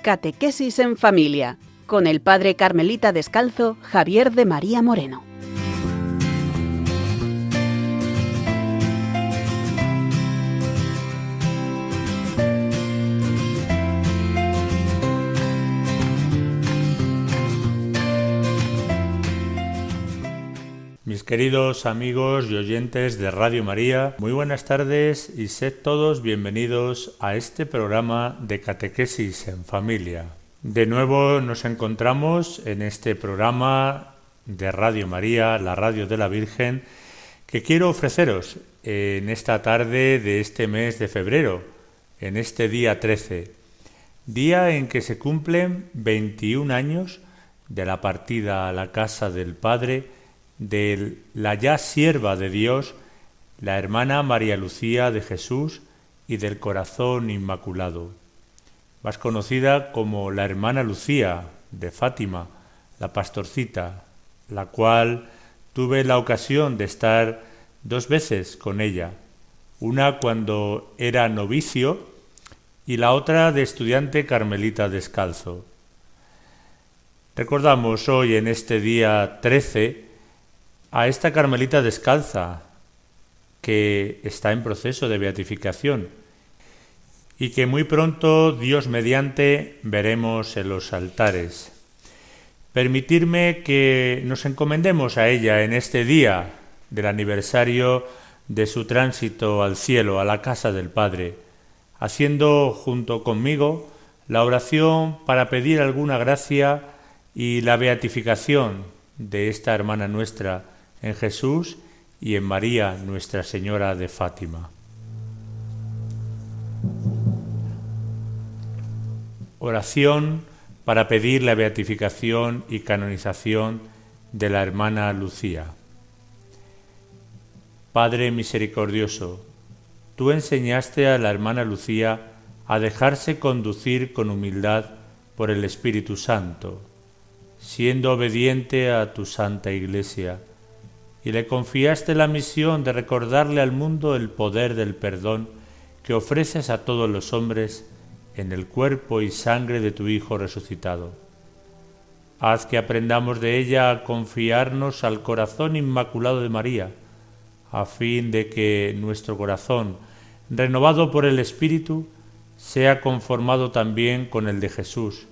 Catequesis en Familia, con el padre carmelita descalzo Javier de María Moreno. Mis queridos amigos y oyentes de Radio María, muy buenas tardes y sed todos bienvenidos a este programa de Catequesis en Familia. De nuevo nos encontramos en este programa de Radio María, la radio de la Virgen, que quiero ofreceros en esta tarde de este mes de febrero, en este día 13, día en que se cumplen 21 años de la partida a la casa del Padre de la ya sierva de Dios, la hermana María Lucía de Jesús y del Corazón Inmaculado, más conocida como la hermana Lucía de Fátima, la pastorcita, la cual tuve la ocasión de estar 2 veces con ella, una cuando era novicio y la otra de estudiante carmelita descalzo. Recordamos hoy en este día 13 a esta carmelita descalza que está en proceso de beatificación y que muy pronto, Dios mediante, veremos en los altares. Permitirme que nos encomendemos a ella en este día del aniversario de su tránsito al cielo, a la casa del Padre, haciendo junto conmigo la oración para pedir alguna gracia y la beatificación de esta hermana nuestra en Jesús y en María, Nuestra Señora de Fátima. Oración para pedir la beatificación y canonización de la hermana Lucía. Padre misericordioso, tú enseñaste a la hermana Lucía a dejarse conducir con humildad por el Espíritu Santo, siendo obediente a tu Santa Iglesia, y le confiaste la misión de recordarle al mundo el poder del perdón que ofreces a todos los hombres en el cuerpo y sangre de tu Hijo resucitado. Haz que aprendamos de ella a confiarnos al corazón inmaculado de María, a fin de que nuestro corazón, renovado por el Espíritu, sea conformado también con el de Jesús,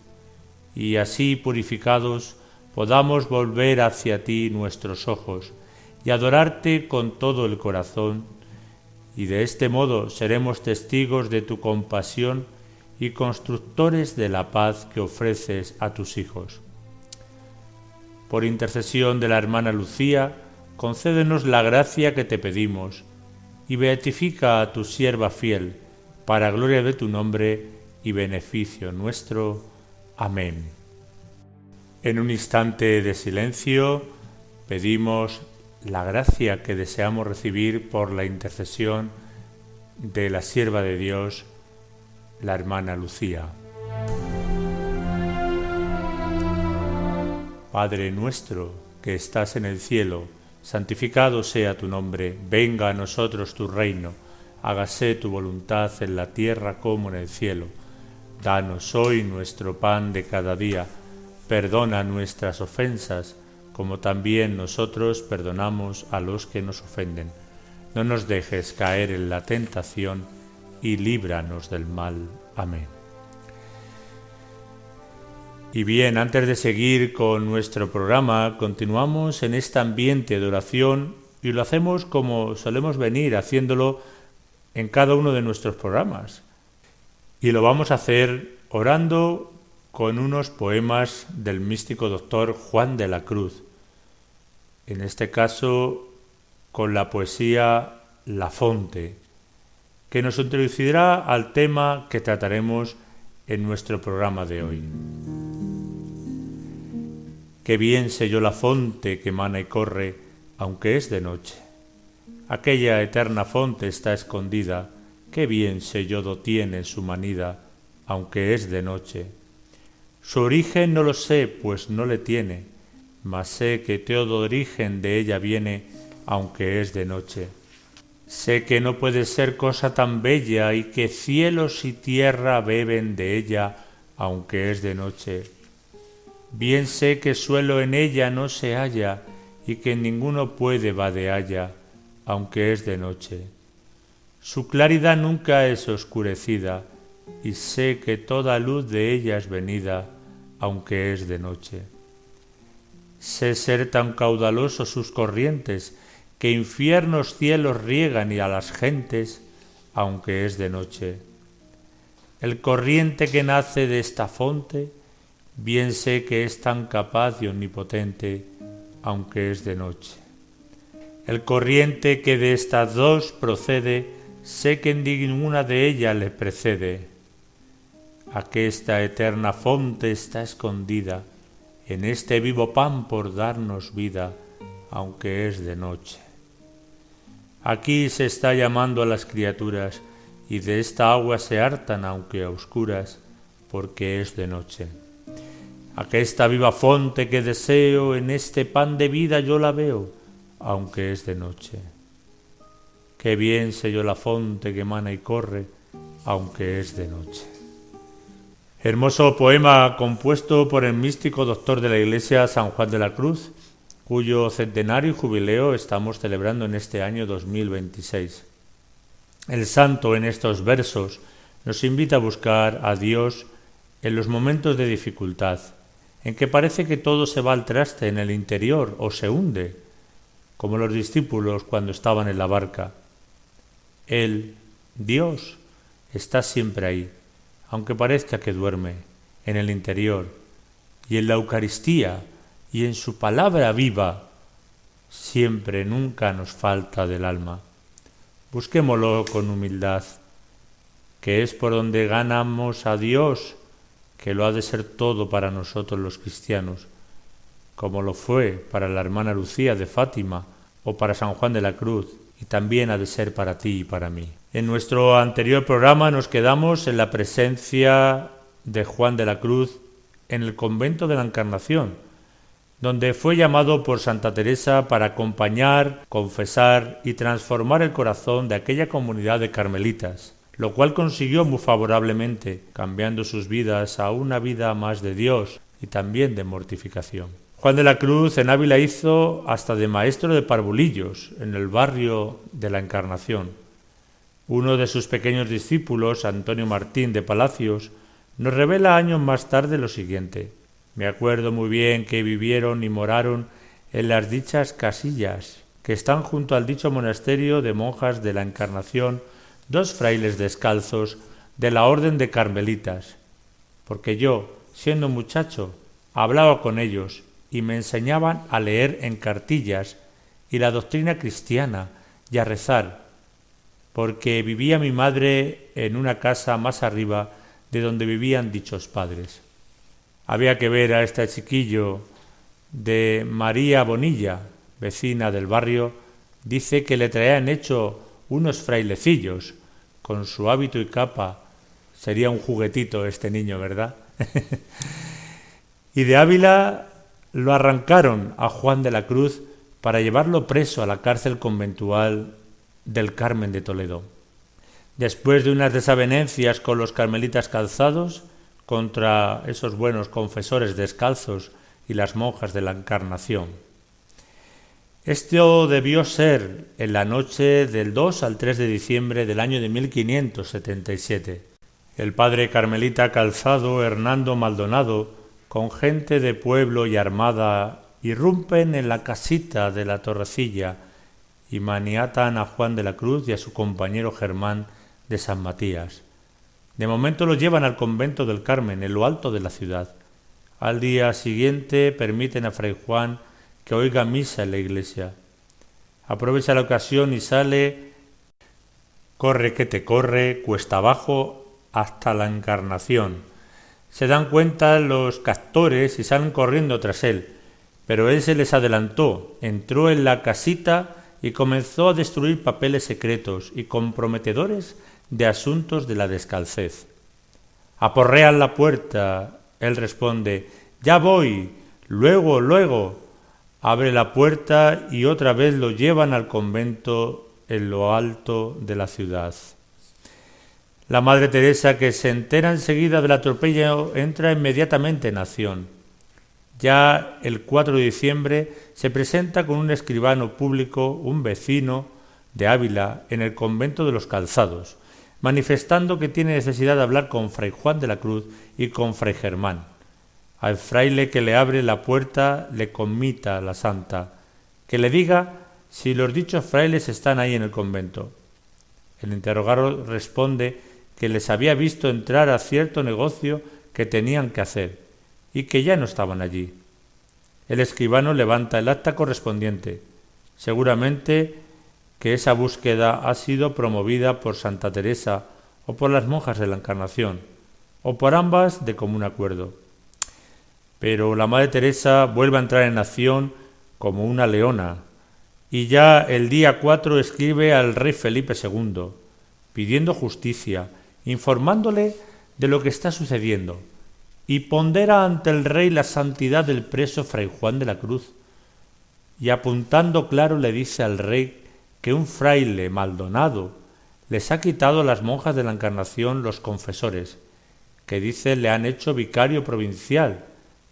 y así purificados podamos volver hacia ti nuestros ojos y adorarte con todo el corazón, y de este modo seremos testigos de tu compasión y constructores de la paz que ofreces a tus hijos. Por intercesión de la hermana Lucía, concédenos la gracia que te pedimos, y beatifica a tu sierva fiel, para gloria de tu nombre y beneficio nuestro. Amén. En un instante de silencio pedimos la gracia que deseamos recibir por la intercesión de la sierva de Dios, la hermana Lucía. Padre nuestro que estás en el cielo, santificado sea tu nombre, venga a nosotros tu reino, hágase tu voluntad en la tierra como en el cielo. Danos hoy nuestro pan de cada día, perdona nuestras ofensas, como también nosotros perdonamos a los que nos ofenden. No nos dejes caer en la tentación y líbranos del mal. Amén. Y bien, antes de seguir con nuestro programa, continuamos en este ambiente de oración y lo hacemos como solemos venir haciéndolo en cada uno de nuestros programas. Y lo vamos a hacer orando con unos poemas del místico doctor Juan de la Cruz, en este caso con la poesía La Fonte, que nos introducirá al tema que trataremos en nuestro programa de hoy. Qué bien sé yo la fonte que emana y corre, aunque es de noche. Aquella eterna fonte está escondida, qué bien sé yo do tiene su manida, aunque es de noche. Su origen no lo sé, pues no le tiene, mas sé que todo origen de ella viene, aunque es de noche. Sé que no puede ser cosa tan bella y que cielos y tierra beben de ella aunque es de noche. Bien sé que suelo en ella no se halla, y que ninguno puede vadealla, aunque es de noche. Su claridad nunca es oscurecida, y sé que toda luz de ella es venida, aunque es de noche. Sé ser tan caudalosos sus corrientes, que infiernos cielos riegan y a las gentes, aunque es de noche. El corriente que nace de esta fonte, bien sé que es tan capaz y omnipotente, aunque es de noche. El corriente que de estas dos procede, sé que en ninguna de ellas le precede. Aquesta eterna fonte está escondida en este vivo pan por darnos vida, aunque es de noche. Aquí se está llamando a las criaturas, y de esta agua se hartan, aunque a oscuras, porque es de noche. Aquesta viva fonte que deseo, en este pan de vida yo la veo, aunque es de noche. Qué bien sé yo la fonte que emana y corre, aunque es de noche. Hermoso poema compuesto por el místico doctor de la Iglesia San Juan de la Cruz, cuyo centenario y jubileo estamos celebrando en este año 2026. El santo en estos versos nos invita a buscar a Dios en los momentos de dificultad, en que parece que todo se va al traste en el interior o se hunde, como los discípulos cuando estaban en la barca. Él, Dios, está siempre ahí, aunque parezca que duerme, en el interior, y en la Eucaristía y en su palabra viva, siempre, nunca nos falta del alma. Busquémoslo con humildad, que es por donde ganamos a Dios, que lo ha de ser todo para nosotros los cristianos, como lo fue para la hermana Lucía de Fátima o para San Juan de la Cruz, y también ha de ser para ti y para mí. En nuestro anterior programa nos quedamos en la presencia de Juan de la Cruz en el convento de la Encarnación, donde fue llamado por Santa Teresa para acompañar, confesar y transformar el corazón de aquella comunidad de carmelitas, lo cual consiguió muy favorablemente, cambiando sus vidas a una vida más de Dios y también de mortificación. Juan de la Cruz en Ávila hizo hasta de maestro de parvulillos en el barrio de la Encarnación. Uno de sus pequeños discípulos, Antonio Martín de Palacios, nos revela años más tarde lo siguiente: me acuerdo muy bien que vivieron y moraron en las dichas casillas, que están junto al dicho monasterio de monjas de la Encarnación, dos frailes descalzos de la orden de carmelitas, porque yo, siendo muchacho, hablaba con ellos y me enseñaban a leer en cartillas y la doctrina cristiana y a rezar, porque vivía mi madre en una casa más arriba de donde vivían dichos padres. Había que ver a este chiquillo de María Bonilla, vecina del barrio, dice que le traían hecho unos frailecillos con su hábito y capa. Sería un juguetito este niño, ¿verdad? Y de Ávila lo arrancaron a Juan de la Cruz para llevarlo preso a la cárcel conventual del Carmen de Toledo. Después de unas desavenencias con los carmelitas calzados contra esos buenos confesores descalzos y las monjas de la Encarnación. Esto debió ser en la noche del 2 al 3 de diciembre del año de 1577. El padre carmelita calzado Hernando Maldonado, con gente de pueblo y armada, irrumpen en la casita de la Torrecilla y maniatan a Juan de la Cruz y a su compañero Germán de San Matías. De momento los llevan al convento del Carmen, en lo alto de la ciudad. Al día siguiente permiten a Fray Juan que oiga misa en la iglesia. Aprovecha la ocasión y sale, corre que te corre, cuesta abajo, hasta la Encarnación. Se dan cuenta los captores y salen corriendo tras él, pero él se les adelantó, entró en la casita y comenzó a destruir papeles secretos y comprometedores de asuntos de la descalcez. Aporrean la puerta. Él responde: ya voy, luego, luego. Abre la puerta y otra vez lo llevan al convento en lo alto de la ciudad. La Madre Teresa, que se entera enseguida del atropello, entra inmediatamente en acción. Ya el 4 de diciembre se presenta con un escribano público, un vecino de Ávila, en el convento de los Calzados, manifestando que tiene necesidad de hablar con Fray Juan de la Cruz y con Fray Germán. Al fraile que le abre la puerta le comita la santa que le diga si los dichos frailes están ahí en el convento. El interrogado responde que les había visto entrar a cierto negocio que tenían que hacer y que ya no estaban allí. El escribano levanta el acta correspondiente. Seguramente que esa búsqueda ha sido promovida por Santa Teresa o por las monjas de la Encarnación, o por ambas de común acuerdo. Pero la Madre Teresa vuelve a entrar en acción como una leona, y ya el día 4 escribe al rey Felipe II, pidiendo justicia, informándole de lo que está sucediendo, y pondera ante el rey la santidad del preso Fray Juan de la Cruz, y apuntando claro le dice al rey que un fraile Maldonado les ha quitado a las monjas de la Encarnación los confesores, que dice le han hecho vicario provincial.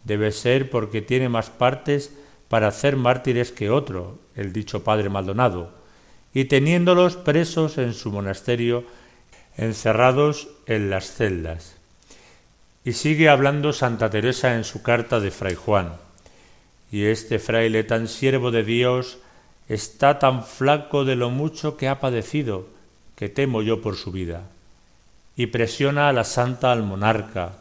Debe ser porque tiene más partes para hacer mártires que otro, el dicho padre Maldonado, y teniéndolos presos en su monasterio, encerrados en las celdas. Y sigue hablando Santa Teresa en su carta de Fray Juan. Y este fraile tan siervo de Dios está tan flaco de lo mucho que ha padecido, que temo yo por su vida. Y presiona a la santa al monarca.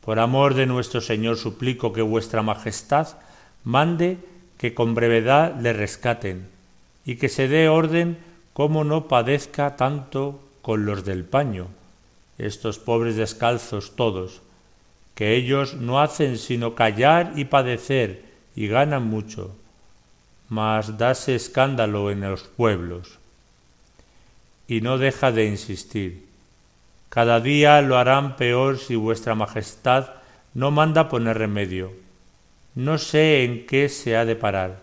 Por amor de nuestro Señor suplico que vuestra majestad mande que con brevedad le rescaten y que se dé orden cómo no padezca tanto con los del paño, estos pobres descalzos todos, que ellos no hacen sino callar y padecer y ganan mucho, mas dase escándalo en los pueblos. Y no deja de insistir. Cada día lo harán peor si vuestra majestad no manda poner remedio. No sé en qué se ha de parar,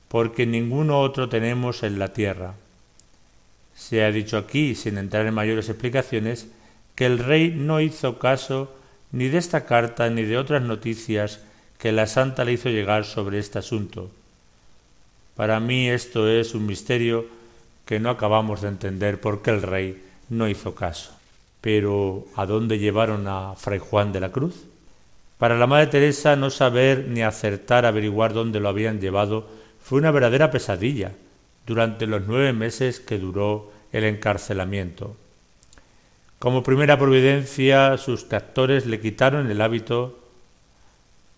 porque ninguno otro tenemos en la tierra. Se ha dicho aquí, sin entrar en mayores explicaciones, que el rey no hizo caso ni de esta carta ni de otras noticias que la santa le hizo llegar sobre este asunto. Para mí esto es un misterio que no acabamos de entender por qué el rey no hizo caso. Pero ¿a dónde llevaron a Fray Juan de la Cruz? Para la Madre Teresa no saber ni acertar a averiguar dónde lo habían llevado fue una verdadera pesadilla durante los 9 meses que duró el encarcelamiento. Como primera providencia, sus captores le quitaron el hábito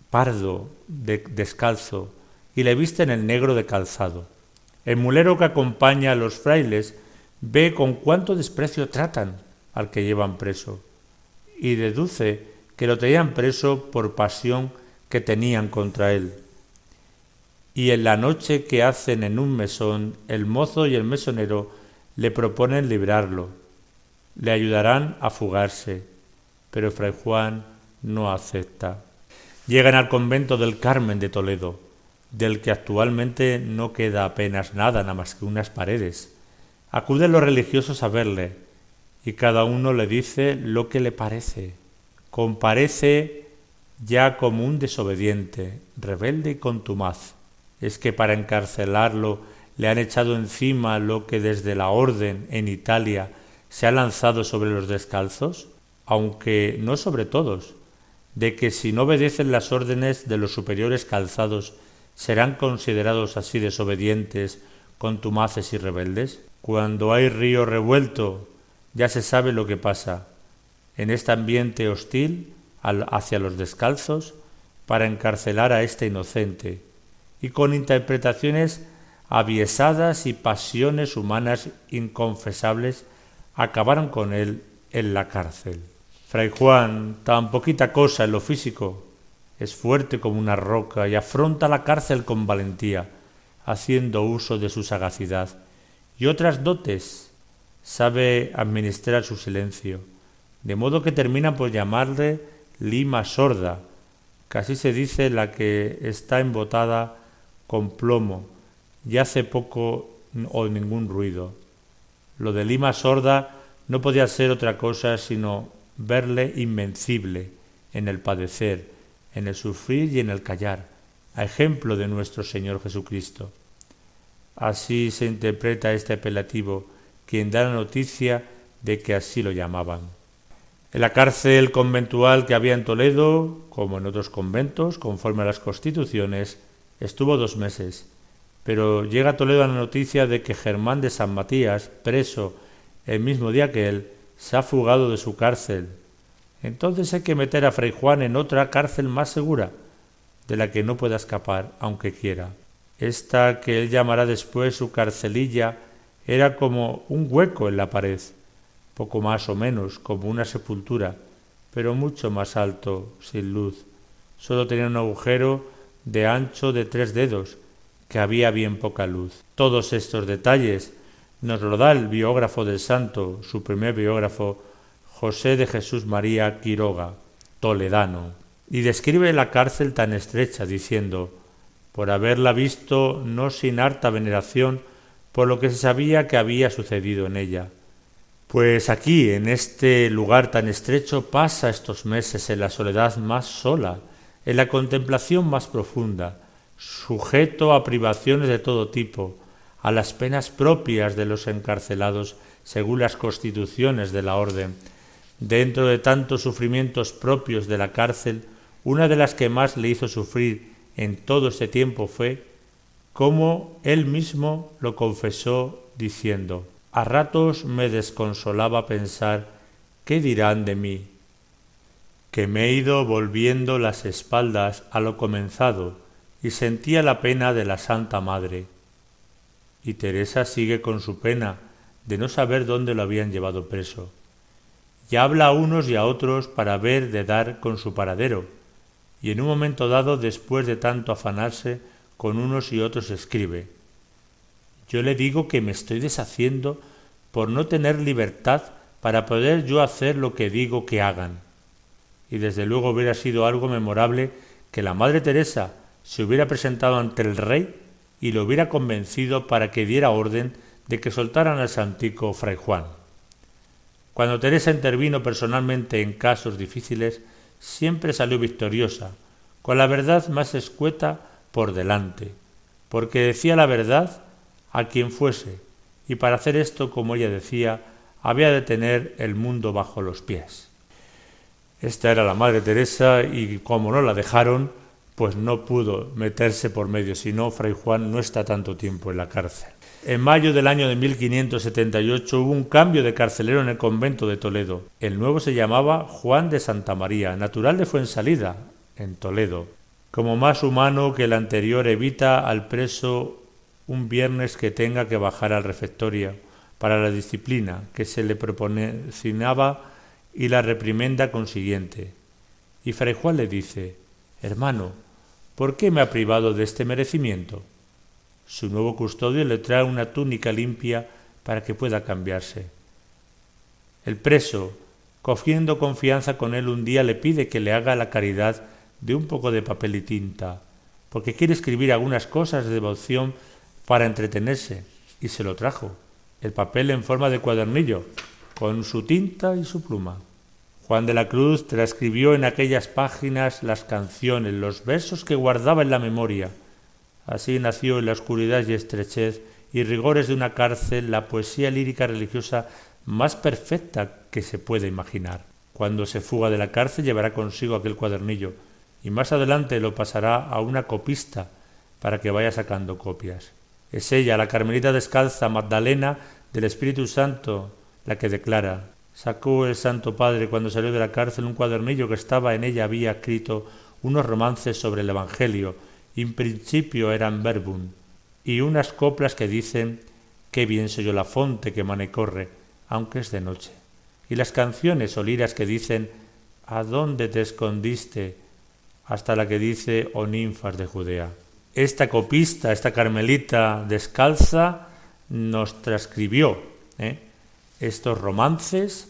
pardo descalzo y le visten el negro de calzado. El mulero que acompaña a los frailes ve con cuánto desprecio tratan al que llevan preso y deduce que lo tenían preso por pasión que tenían contra él. Y en la noche que hacen en un mesón, el mozo y el mesonero le proponen librarlo. Le ayudarán a fugarse, pero Fray Juan no acepta. Llegan al convento del Carmen de Toledo, del que actualmente no queda apenas nada más que unas paredes. Acuden los religiosos a verle, y cada uno le dice lo que le parece. Comparece ya como un desobediente, rebelde y contumaz. ¿Es que para encarcelarlo le han echado encima lo que desde la orden en Italia se ha lanzado sobre los descalzos? Aunque no sobre todos, de que si no obedecen las órdenes de los superiores calzados serán considerados así desobedientes, contumaces y rebeldes. Cuando hay río revuelto, ya se sabe lo que pasa. En este ambiente hostil hacia los descalzos, para encarcelar a este inocente, y con interpretaciones aviesadas y pasiones humanas inconfesables, acabaron con él en la cárcel. Fray Juan, tan poquita cosa en lo físico, es fuerte como una roca y afronta la cárcel con valentía, haciendo uso de su sagacidad y otras dotes. Sabe administrar su silencio, de modo que termina por llamarle lima sorda, que así se dice la que está embotada con plomo y hace poco o ningún ruido. Lo de lima sorda no podía ser otra cosa sino verle invencible en el padecer, en el sufrir y en el callar, a ejemplo de nuestro Señor Jesucristo. Así se interpreta este apelativo, quien da la noticia de que así lo llamaban. En la cárcel conventual que había en Toledo, como en otros conventos, conforme a las constituciones, estuvo 2 meses, pero llega a Toledo la noticia de que Germán de San Matías, preso el mismo día que él, se ha fugado de su cárcel. Entonces hay que meter a Fray Juan en otra cárcel más segura, de la que no pueda escapar, aunque quiera. Esta, que él llamará después su carcelilla, era como un hueco en la pared, poco más o menos como una sepultura, pero mucho más alto, sin luz. Solo tenía un agujero de ancho de 3 dedos, que había bien poca luz. Todos estos detalles nos lo da el biógrafo del santo, su primer biógrafo, José de Jesús María Quiroga, toledano, y describe la cárcel tan estrecha, diciendo: por haberla visto no sin harta veneración, por lo que se sabía que había sucedido en ella. Pues aquí, en este lugar tan estrecho, pasa estos meses en la soledad más sola, en la contemplación más profunda, sujeto a privaciones de todo tipo, a las penas propias de los encarcelados según las constituciones de la orden. Dentro de tantos sufrimientos propios de la cárcel, una de las que más le hizo sufrir en todo este tiempo fue cómo él mismo lo confesó diciendo: a ratos me desconsolaba pensar ¿qué dirán de mí? Que me he ido volviendo las espaldas a lo comenzado y sentía la pena de la Santa Madre. Y Teresa sigue con su pena de no saber dónde lo habían llevado preso. Y habla a unos y a otros para ver de dar con su paradero, y en un momento dado, después de tanto afanarse, con unos y otros escribe: yo le digo que me estoy deshaciendo por no tener libertad para poder yo hacer lo que digo que hagan. Y desde luego hubiera sido algo memorable que la Madre Teresa se hubiera presentado ante el rey y lo hubiera convencido para que diera orden de que soltaran al santico Fray Juan. Cuando Teresa intervino personalmente en casos difíciles, siempre salió victoriosa, con la verdad más escueta por delante, porque decía la verdad a quien fuese, y para hacer esto, como ella decía, había de tener el mundo bajo los pies. Esta era la Madre Teresa, y como no la dejaron, pues no pudo meterse por medio, si no, Fray Juan no está tanto tiempo en la cárcel. En mayo del año de 1578 hubo un cambio de carcelero en el convento de Toledo. El nuevo se llamaba Juan de Santa María, natural de Fuensalida, en Toledo. Como más humano que el anterior, evita al preso un viernes que tenga que bajar al refectorio para la disciplina que se le proporcionaba y la reprimenda consiguiente. Y Fray Juan le dice: hermano, ¿por qué me ha privado de este merecimiento? Su nuevo custodio le trae una túnica limpia para que pueda cambiarse. El preso, cogiendo confianza con él, un día le pide que le haga la caridad de un poco de papel y tinta, porque quiere escribir algunas cosas de devoción para entretenerse, y se lo trajo, el papel en forma de cuadernillo, con su tinta y su pluma. Juan de la Cruz transcribió en aquellas páginas las canciones, los versos que guardaba en la memoria. Así nació en la oscuridad y estrechez y rigores de una cárcel la poesía lírica religiosa más perfecta que se puede imaginar. Cuando se fuga de la cárcel llevará consigo aquel cuadernillo y más adelante lo pasará a una copista para que vaya sacando copias. Es ella, la Carmelita descalza, Magdalena del Espíritu Santo, la que declara: sacó el Santo Padre cuando salió de la cárcel un cuadernillo que estaba en ella, había escrito unos romances sobre el Evangelio, in principio eran verbum, y unas coplas que dicen: qué bien se oyó la fonte que mane corre, aunque es de noche, y las canciones o liras que dicen: ¿a dónde te escondiste? Hasta la que dice: oh ninfas de Judea. Esta copista, esta Carmelita descalza, nos transcribió estos romances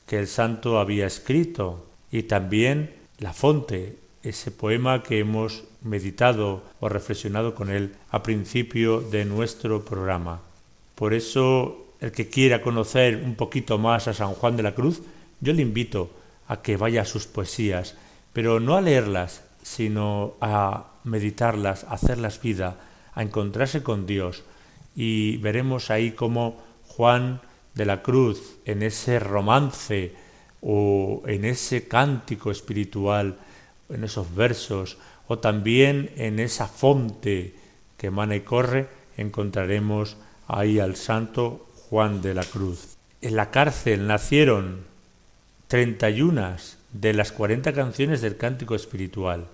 que el santo había escrito, y también La Fonte, ese poema que hemos meditado o reflexionado con él a principio de nuestro programa. Por eso el que quiera conocer un poquito más a San Juan de la Cruz, yo le invito a que vaya a sus poesías, pero no a leerlas, sino a meditarlas, a hacerlas vida, a encontrarse con Dios. Y veremos ahí cómo Juan de la Cruz, en ese romance o en ese cántico espiritual, en esos versos, o también en esa fonte que emana y corre, encontraremos ahí al santo Juan de la Cruz. En la cárcel nacieron 31 de las 40 canciones del cántico espiritual.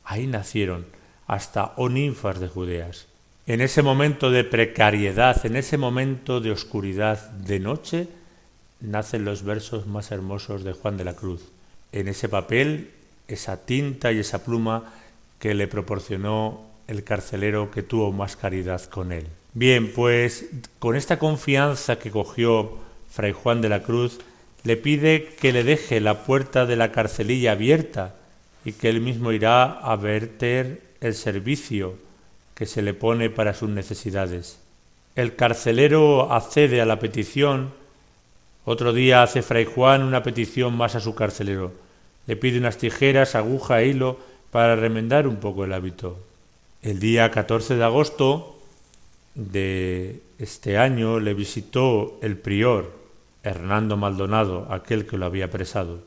Ahí nacieron hasta O ninfas de Judeas. En ese momento de precariedad, en ese momento de oscuridad, de noche, nacen los versos más hermosos de Juan de la Cruz. En ese papel, esa tinta y esa pluma que le proporcionó el carcelero que tuvo más caridad con él. Bien, pues con esta confianza que cogió Fray Juan de la Cruz, le pide que le deje la puerta de la carcelilla abierta y que él mismo irá a verter el servicio que se le pone para sus necesidades. El carcelero accede a la petición. Otro día hace Fray Juan una petición más a su carcelero. Le pide unas tijeras, aguja e hilo para remendar un poco el hábito. El día 14 de agosto de este año le visitó el prior Hernando Maldonado, aquel que lo había apresado,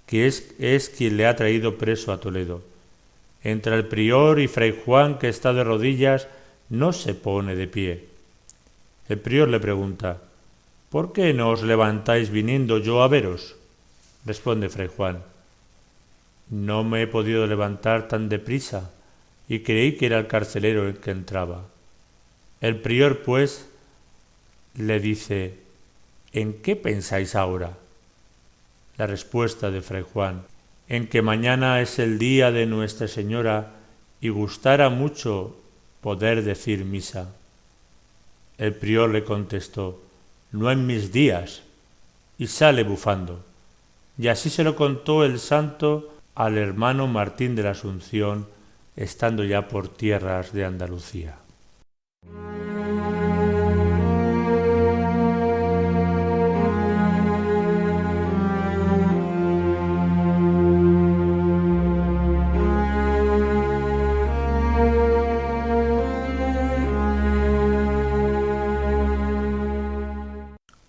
que es quien le ha traído preso a Toledo. Entra el prior y Fray Juan, que está de rodillas, no se pone de pie. El prior le pregunta: ¿por qué no os levantáis viniendo yo a veros? Responde Fray Juan: no me he podido levantar tan deprisa y creí que era el carcelero el que entraba. El prior, pues, le dice: ¿en qué pensáis ahora? La respuesta de Fray Juan: en que mañana es el día de Nuestra Señora y gustara mucho poder decir misa. El prior le contestó: no en mis días, y sale bufando. Y así se lo contó el santo al hermano Martín de la Asunción, estando ya por tierras de Andalucía.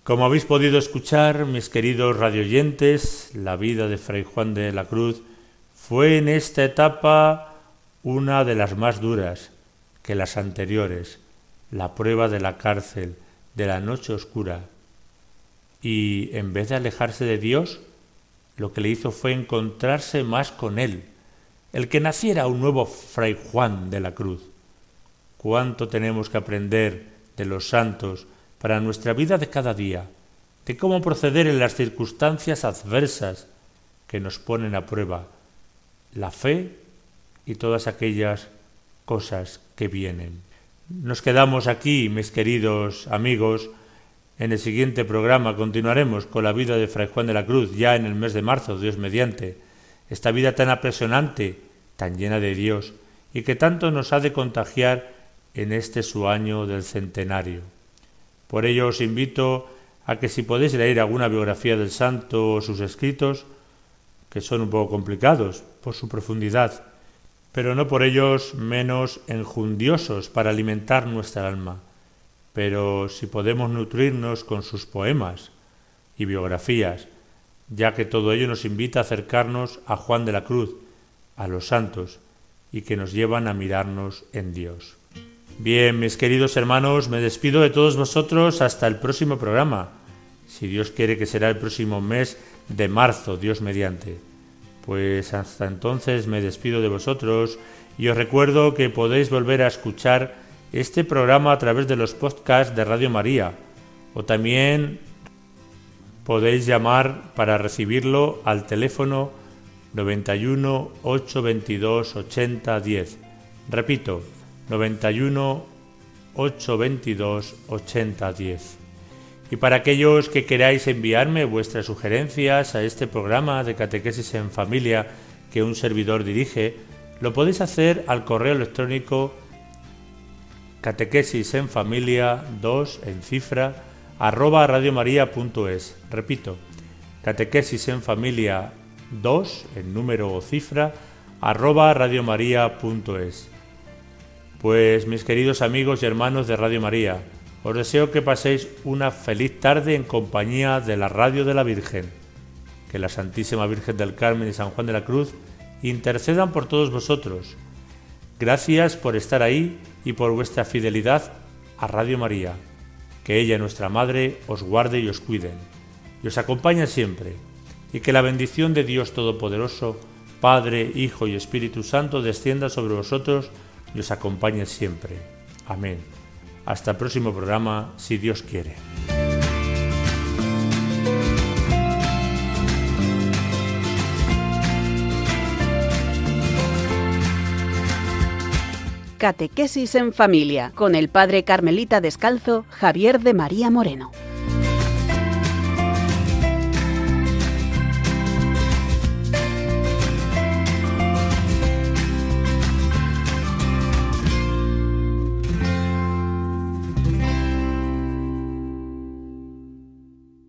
Como habéis podido escuchar, mis queridos radioyentes, la vida de Fray Juan de la Cruz fue en esta etapa una de las más duras que las anteriores, la prueba de la cárcel, de la noche oscura. Y en vez de alejarse de Dios, lo que le hizo fue encontrarse más con Él, el que naciera un nuevo Fray Juan de la Cruz. ¿Cuánto tenemos que aprender de los santos para nuestra vida de cada día, de cómo proceder en las circunstancias adversas que nos ponen a prueba la fe y todas aquellas cosas que vienen? Nos quedamos aquí, mis queridos amigos. En el siguiente programa continuaremos con la vida de Fray Juan de la Cruz, ya en el mes de marzo, Dios mediante. Esta vida tan apasionante, tan llena de Dios, y que tanto nos ha de contagiar en este su año del centenario. Por ello os invito a que si podéis leer alguna biografía del santo o sus escritos, que son un poco complicados por su profundidad, pero no por ellos menos enjundiosos para alimentar nuestra alma. Pero si podemos nutrirnos con sus poemas y biografías, ya que todo ello nos invita a acercarnos a Juan de la Cruz, a los santos, y que nos llevan a mirarnos en Dios. Bien, mis queridos hermanos, me despido de todos vosotros hasta el próximo programa, si Dios quiere, que será el próximo mes de marzo, Dios mediante. Pues hasta entonces me despido de vosotros y os recuerdo que podéis volver a escuchar este programa a través de los podcasts de Radio María, o también podéis llamar para recibirlo al teléfono 91 822 80 10. Repito, 91 822 80 10. Y para aquellos que queráis enviarme vuestras sugerencias a este programa de Catequesis en Familia que un servidor dirige, lo podéis hacer al correo electrónico catequesisenfamilia2 @radiomaria.es. Repito, catequesis en familia 2, en número o cifra, @radiomaria.es. Pues mis queridos amigos y hermanos de Radio María, os deseo que paséis una feliz tarde en compañía de la Radio de la Virgen. Que la Santísima Virgen del Carmen y San Juan de la Cruz intercedan por todos vosotros. Gracias por estar ahí y por vuestra fidelidad a Radio María. Que ella, nuestra Madre, os guarde y os cuide, y os acompañe siempre, y que la bendición de Dios Todopoderoso, Padre, Hijo y Espíritu Santo, descienda sobre vosotros y os acompañe siempre. Amén. Hasta el próximo programa, si Dios quiere. Catequesis en familia, con el padre carmelita descalzo Javier de María Moreno.